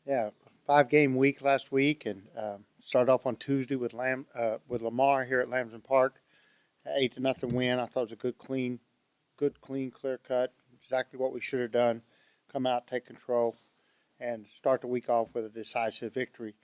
Yeah, 5 game week last week, and started off on Tuesday with Lamar here at Lamson Park. 8-0 win. I thought it was a good, clean, clear cut. Exactly what we should have done. Come out, take control, and start the week off with a decisive victory.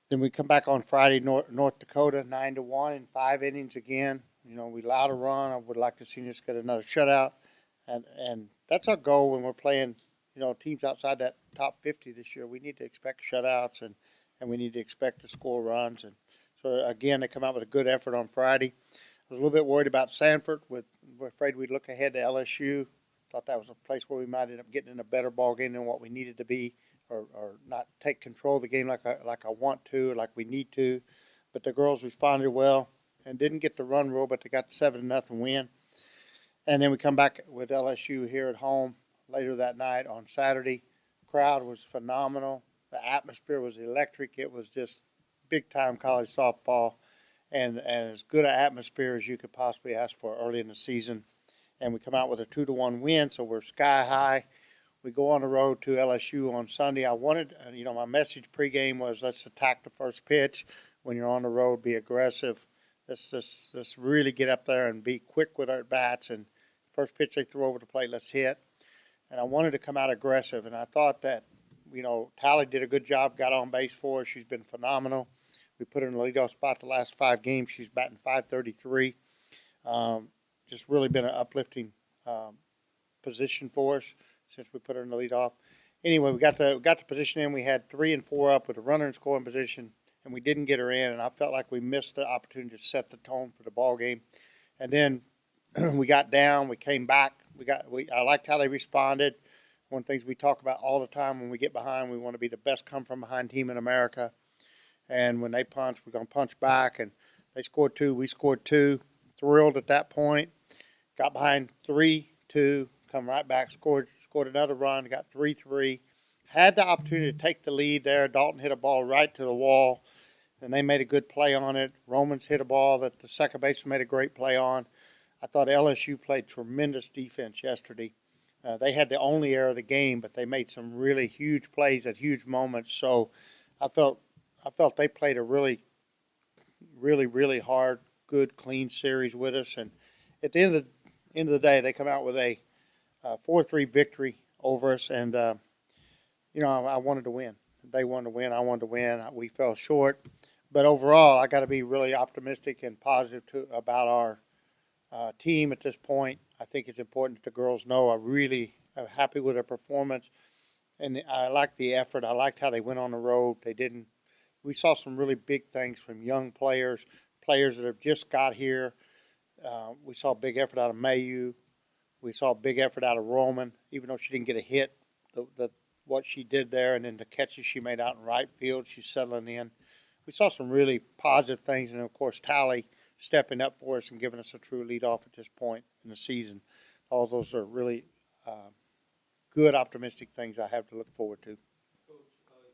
Then we come back on Friday, North Dakota, 9-1 in 5 innings again. We allowed a run. I would like to see us get another shutout, and that's our goal when we're playing. Teams outside that top 50 this year. We need to expect shutouts, and we need to expect to score runs. And so again, they come out with a good effort on Friday. I was a little bit worried about Sanford. We're afraid we'd look ahead to LSU. Thought that was a place where we might end up getting in a better ball game than what we needed to be, or not take control of the game like I want to, like we need to. But the girls responded well and didn't get the run rule, but they got the 7-0 win. And then we come back with LSU here at home later that night on Saturday. Crowd was phenomenal. The atmosphere was electric. It was just big time college softball, and as good an atmosphere as you could possibly ask for early in the season. And we come out with a 2-1 win, so we're sky high. We go on the road to LSU on Sunday. I wanted, my message pregame was let's attack the first pitch. When you're on the road, be aggressive. Let's really get up there and be quick with our bats. And first pitch they throw over the plate, let's hit. And I wanted to come out aggressive, and I thought that, Tally did a good job, got on base for us. She's been phenomenal. We put her in the leadoff spot the last 5 games. She's batting .533. Just really been an uplifting position for us since we put her in the leadoff. Anyway, we got the position in. We had 3 and 4 up with a runner in scoring position, and we didn't get her in. And I felt like we missed the opportunity to set the tone for the ball game. And then we got down. We came back. I liked how they responded. One of the things we talk about all the time when we get behind, we want to be the best come-from-behind team in America. And when they punch, we're going to punch back. And they scored 2. We scored 2. Thrilled at that point. Got behind 3-2. Come right back. Scored another run. Got 3-3. Had the opportunity to take the lead there. Dalton hit a ball right to the wall, and they made a good play on it. Romans hit a ball that the second baseman made a great play on. I thought LSU played tremendous defense yesterday. They had the only error of the game, but they made some really huge plays at huge moments. So I felt they played a really, really, really hard, good, clean series with us. And at the end of the day, they come out with a 4-3 victory over us. And I wanted to win. They wanted to win. I wanted to win. We fell short, but overall, I got to be really optimistic and positive about our team at this point. I think it's important that the girls know I really am happy with their performance, and I liked the effort. I liked how they went on the road. We saw some really big things from young players that have just got here. We saw a big effort out of Mayo. We saw a big effort out of Roman, even though she didn't get a hit. What she did there, and then the catches she made out in right field, she's settling in. We saw some really positive things, and of course, Tally stepping up for us and giving us a true leadoff at this point in the season. All those are really good, optimistic things I have to look forward to. Coach,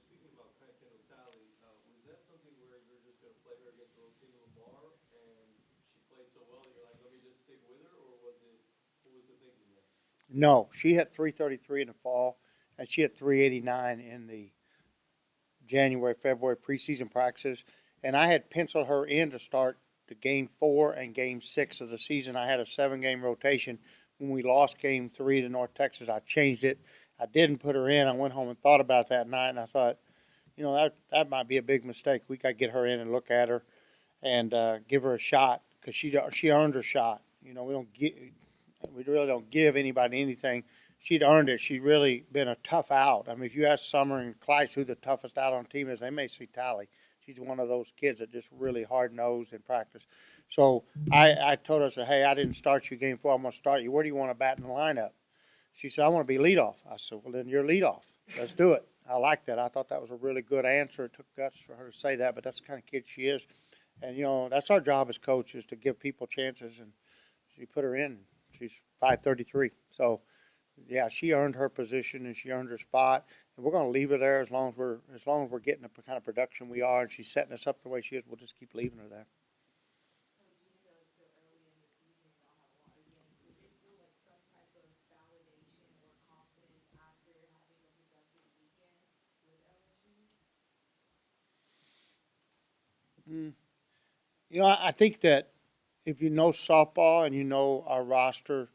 speaking about Kendall Talley, was that something where you're just going to play her against Rosina Lamar, and she played so well, you're like, let me just stick with her, or what was the thinking there? No, she hit .333 in the fall, and she hit .389 in the January, February preseason practices, and I had penciled her in to start the Game 4 and Game 6 of the season. I had a 7-game rotation. When we lost Game 3 to North Texas, I changed it. I didn't put her in. I went home and thought about that night, and I thought, that might be a big mistake. We got to get her in and look at her and give her a shot because she earned her shot. We really don't give anybody anything. She'd earned it. She'd really been a tough out. I mean, if you ask Summer and Clyce who the toughest out on the team is, they may see Tally. She's one of those kids that just really hard-nosed in practice. So I told her, I said, hey, I didn't start you Game 4. I'm going to start you. Where do you want to bat in the lineup? She said, I want to be leadoff. I said, well, then you're leadoff. Let's do it. I like that. I thought that was a really good answer. It took guts for her to say that, but that's the kind of kid she is. And, that's our job as coaches, to give people chances. And she put her in. She's .533. So, yeah, she earned her position and she earned her spot. And we're going to leave her there as long as we're getting the kind of production we are, and she's setting us up the way she is. We'll just keep leaving her there. Mm. You know, I think that if you know softball and you know our roster,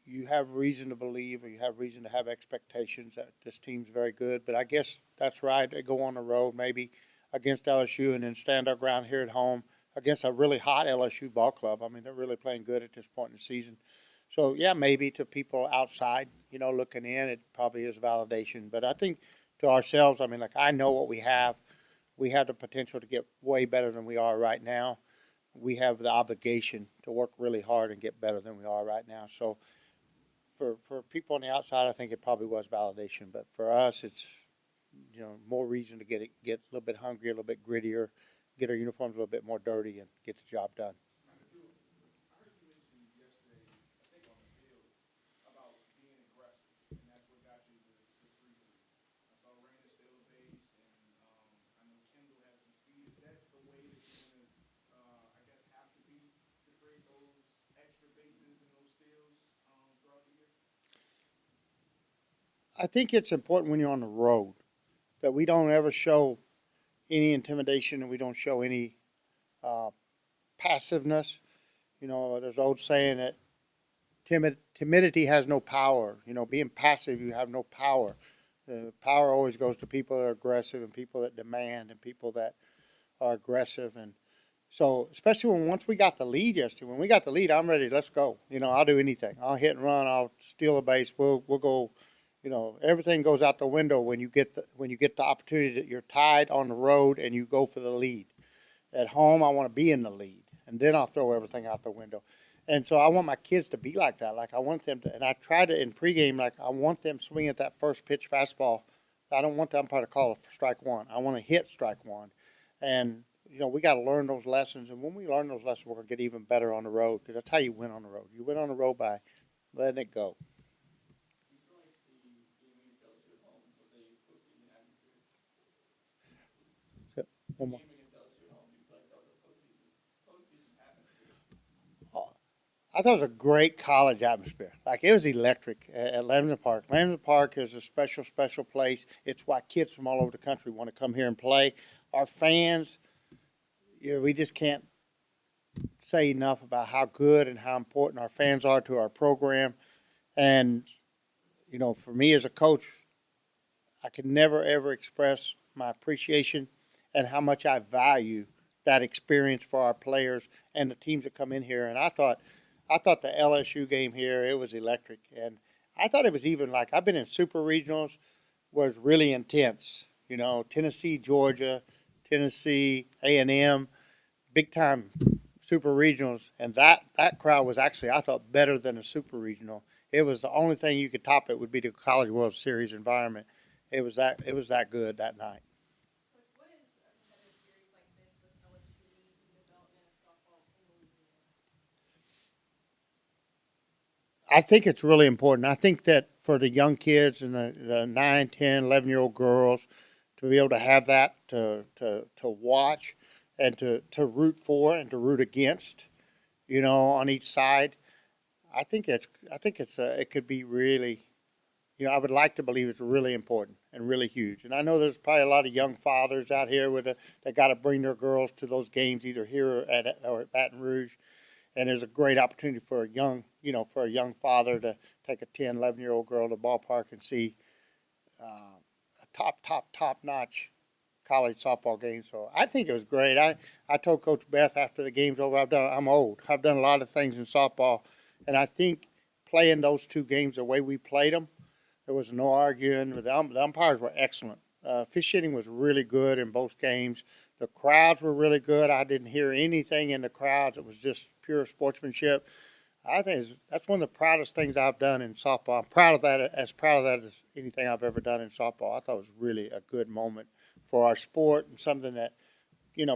you have reason to believe or you have reason to have expectations that this team's very good. But I guess that's right. They go on the road maybe against LSU and then stand our ground here at home against a really hot LSU ball club. I mean, they're really playing good at this point in the season. So, yeah, maybe to people outside, looking in, it probably is validation. But I think to ourselves, I mean, like I know what we have. We have the potential to get way better than we are right now. We have the obligation to work really hard and get better than we are right now. So, for people on the outside, I think it probably was validation. But for us, it's more reason to get a little bit hungrier, a little bit grittier, get our uniforms a little bit more dirty, and get the job done. I heard you mention yesterday, I think on the field, about being aggressive, and that's what got you the 3-3. I saw Raina steal a base, and I know Kendall has some speed. Is that the way that you're going to, I guess, have to be to create those extra bases and those steals throughout the year? I think it's important when you're on the road that we don't ever show any intimidation and we don't show any uh, passiveness. There's an old saying that timidity has no power. Being passive, you have no power. Power always goes to people that are aggressive and people that demand and people that are aggressive. And so, especially once we got the lead yesterday, when we got the lead, I'm ready. Let's go. I'll do anything. I'll hit and run. I'll steal a base. We'll go. Everything goes out the window when you get the opportunity that you're tied on the road and you go for the lead. At home, I want to be in the lead, and then I'll throw everything out the window. And so I want my kids to be like that. Like I want them to, and I try to in pregame. Like I want them swinging at that first pitch fastball. I don't want the umpire to call it strike one. I want to hit strike one, and we got to learn those lessons. And when we learn those lessons, we're gonna get even better on the road. Because that's how you win on the road. You win on the road by letting it go. Do you feel like the game against LSU at home was a postseason atmosphere? So, one The more. game against LSU at home, do you feel like that was a postseason atmosphere? I thought it was a great college atmosphere. Like it was electric at Lamson Park. Lamson Park is a special, special place. It's why kids from all over the country want to come here and play. Our fans, we just can't say enough about how good and how important our fans are to our program. And for me as a coach, I can never ever express my appreciation and how much I value that experience for our players and the teams that come in here. And I thought the LSU game here, it was electric. And I thought it was even like I've been in super regionals was really intense. Tennessee, Georgia, Tennessee, A&M, big time super regionals, and that crowd was actually I thought better than a super regional. It was the only thing you could top it would be the College World Series environment. It was that good that night. Coach, what is a competitive series like this with LSU mean to the development of softball in Louisiana? I think it's really important. I think that for the young kids and the 9, 10, 11-year-old girls to be able to have that to watch and to root for and to root against, on each side. It could be really, I would like to believe it's really important and really huge. And I know there's probably a lot of young fathers out here that got to bring their girls to those games either here or at Baton Rouge. And there's a great opportunity for a young father to take a 10, 11-year-old girl to the ballpark and see a top notch college softball game. So I think it was great. I told Coach Beth after the game's over, I'm old. I've done a lot of things in softball, and I think playing those two games the way we played them, there was no arguing. The umpires were excellent. Officiating was really good in both games. The crowds were really good. I didn't hear anything in the crowds. It was just pure sportsmanship. I think that's one of the proudest things I've done in softball. I'm proud of that, as anything I've ever done in softball. I thought it was really a good moment for our sport and something that,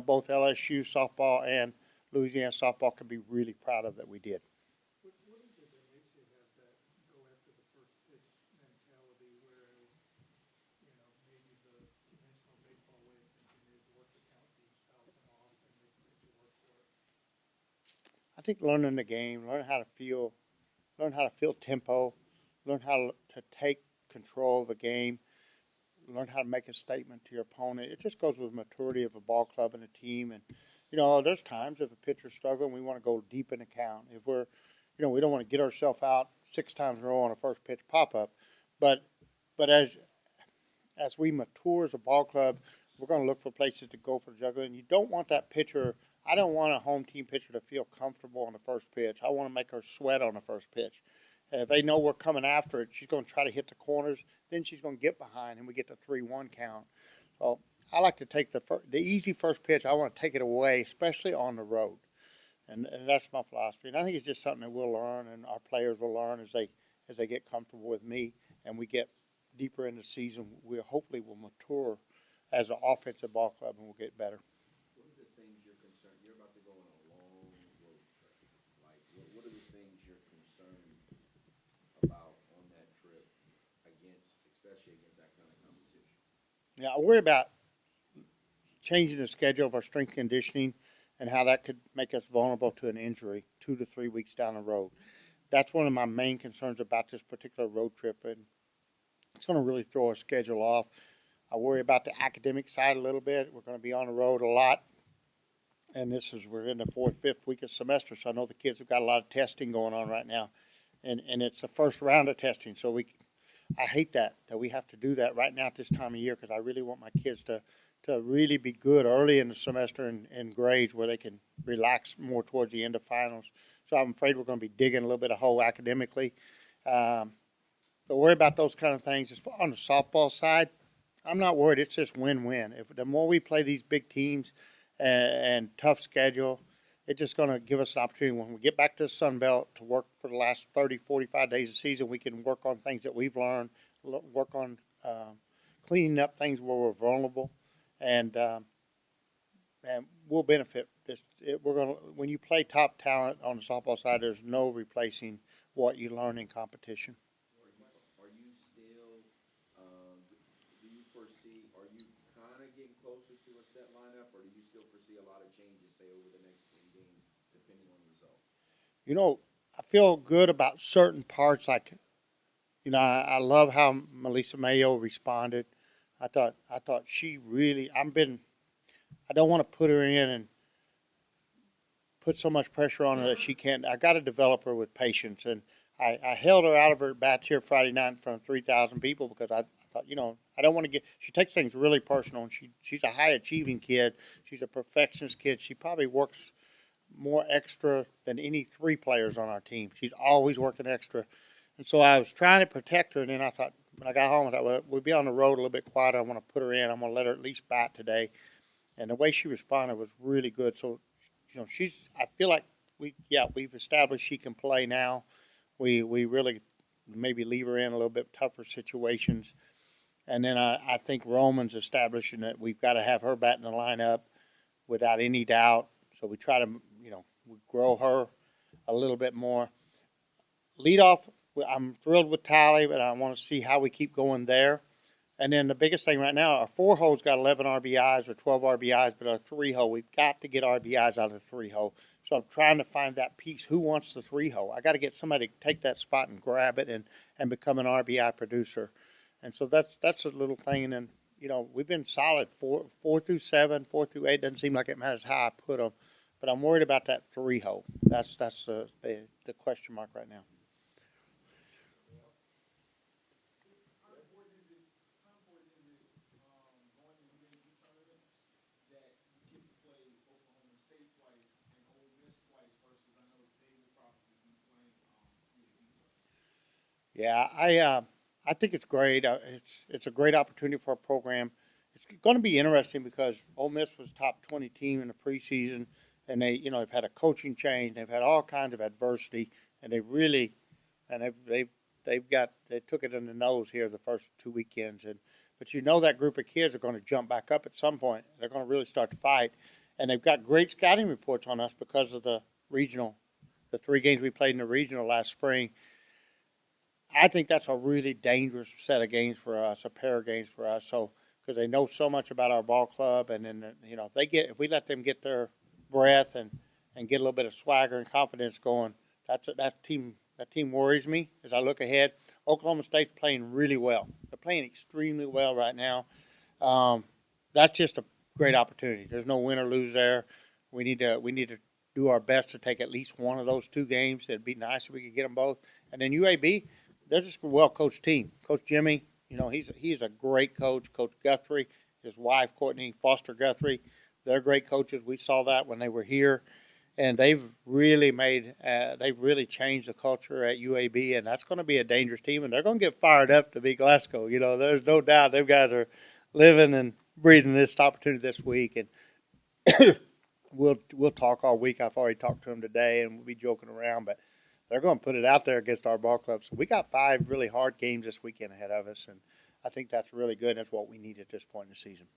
both LSU softball and Louisiana softball can be really proud of that we did. What is it that makes you have that go after the first pitch mentality, whereas, maybe the conventional baseball way of thinking is work the count, each foul some off, and that you work for it? I think learning the game, learn how to feel tempo, learn how to take control of the game, learn how to make a statement to your opponent. It just goes with maturity of a ball club and a team. And, you know, there's times if a pitcher's struggling, we want to go deep in the count. If we're, you know, we don't want to get ourselves out 6 times in a row on a first pitch pop-up. But as we mature as a ball club, we're going to look for places to go for juggling. You don't want that pitcher. I don't want a home team pitcher to feel comfortable on the first pitch. I want to make her sweat on the first pitch. And if they know we're coming after it, she's going to try to hit the corners. Then she's going to get behind, and we get the 3-1 count. So I like to take the easy first pitch. I want to take it away, especially on the road. And that's my philosophy. And I think it's just something that we'll learn, and our players will learn as they get comfortable with me, and we get deeper in the season. We hopefully will mature as an offensive ball club, and we'll get better. What are the things you're concerned? You're about to go on a long road trip. Like, what are the things you're concerned about on that trip especially against that kind of competition? Yeah, I worry about changing the schedule of our strength conditioning and how that could make us vulnerable to an injury 2 to 3 weeks down the road. That's one of my main concerns about this particular road trip, and it's going to really throw our schedule off. I worry about the academic side a little bit. We're going to be on the road a lot, and we're in the 4th, 5th week of semester, so I know the kids have got a lot of testing going on right now, and it's the first round of testing, so I hate that we have to do that right now at this time of year, because I really want my kids to really be good early in the semester in grades where they can relax more towards the end of finals. So I'm afraid we're going to be digging a little bit of hole academically. But worry about those kind of things. As far on the softball side, I'm not worried. It's just win-win. If the more we play these big teams and tough schedule, it's just going to give us an opportunity when we get back to the Sun Belt to work for the last 30, 45 days of the season. We can work on things that we've learned, work on cleaning up things where we're vulnerable, and we'll benefit. When you play top talent on the softball side, there's no replacing what you learn in competition. Are you still, do you foresee, are you kind of getting closer to a set lineup, or do you still foresee a lot of changes, say, over the next 3 games, depending on the result? You know, I feel good about certain parts. Like, you know, I love how Melissa Mayo responded. I thought she really. I don't want to put her in and put so much pressure on her that she can't. I got to develop her with patience, and I held her out of her bats here Friday night in front of 3,000 people because I thought, you know, I don't want to get. She takes things really personal, and she's a high achieving kid. She's a perfectionist kid. She probably works more extra than any 3 players on our team. She's always working extra. And so I was trying to protect her, and then I thought, when I got home, I thought, well, we'll be on the road a little bit quieter. I want to put her in. I'm going to let her at least bat today. And the way she responded was really good. So, you know, I feel like we've established she can play now. We really maybe leave her in a little bit tougher situations. And then I think Roman's establishing that we've got to have her bat in the lineup without any doubt. So we try to, you know, we grow her a little bit more. Leadoff, I'm thrilled with Tally, but I want to see how we keep going there. And then the biggest thing right now, our 4-hole's got 11 RBIs or 12 RBIs, but our 3-hole, we've got to get RBIs out of the 3-hole. So I'm trying to find that piece. Who wants the 3-hole? I got to get somebody to take that spot and grab it and become an RBI producer. And so that's a little thing. And then, you know, we've been solid 4 through 7, 4 through 8. Doesn't seem like it matters how I put them, but I'm worried about that 3-hole. That's the question mark right now. Yeah, I think it's great. It's a great opportunity for our program. It's going to be interesting because Ole Miss was top 20 team in the preseason, and they've had a coaching change. They've had all kinds of adversity, and they took it in the nose here the first 2 weekends. But you know that group of kids are going to jump back up at some point. They're going to really start to fight, and they've got great scouting reports on us because of the 3 games we played in the regional last spring. I think that's a really dangerous set of games for us, a pair of games for us. So because they know so much about our ball club, and then if we let them get their breath and get a little bit of swagger and confidence going, that team worries me as I look ahead. Oklahoma State's playing really well. They're playing extremely well right now. That's just a great opportunity. There's no win or lose there. We need to do our best to take at least one of those two games. It'd be nice if we could get them both. And then UAB, they're just a well-coached team. Coach Jimmy, he's a great coach. Coach Guthrie, his wife Courtney Foster Guthrie, they're great coaches. We saw that when they were here, and they've really changed the culture at UAB, and that's going to be a dangerous team, and they're going to get fired up to beat Glasgow. There's no doubt them guys are living and breathing this opportunity this week, and we'll talk all week. I've already talked to them today, and we'll be joking around, but they're going to put it out there against our ball club. So we got 5 really hard games this weekend ahead of us, and I think that's really good. That's what we need at this point in the season.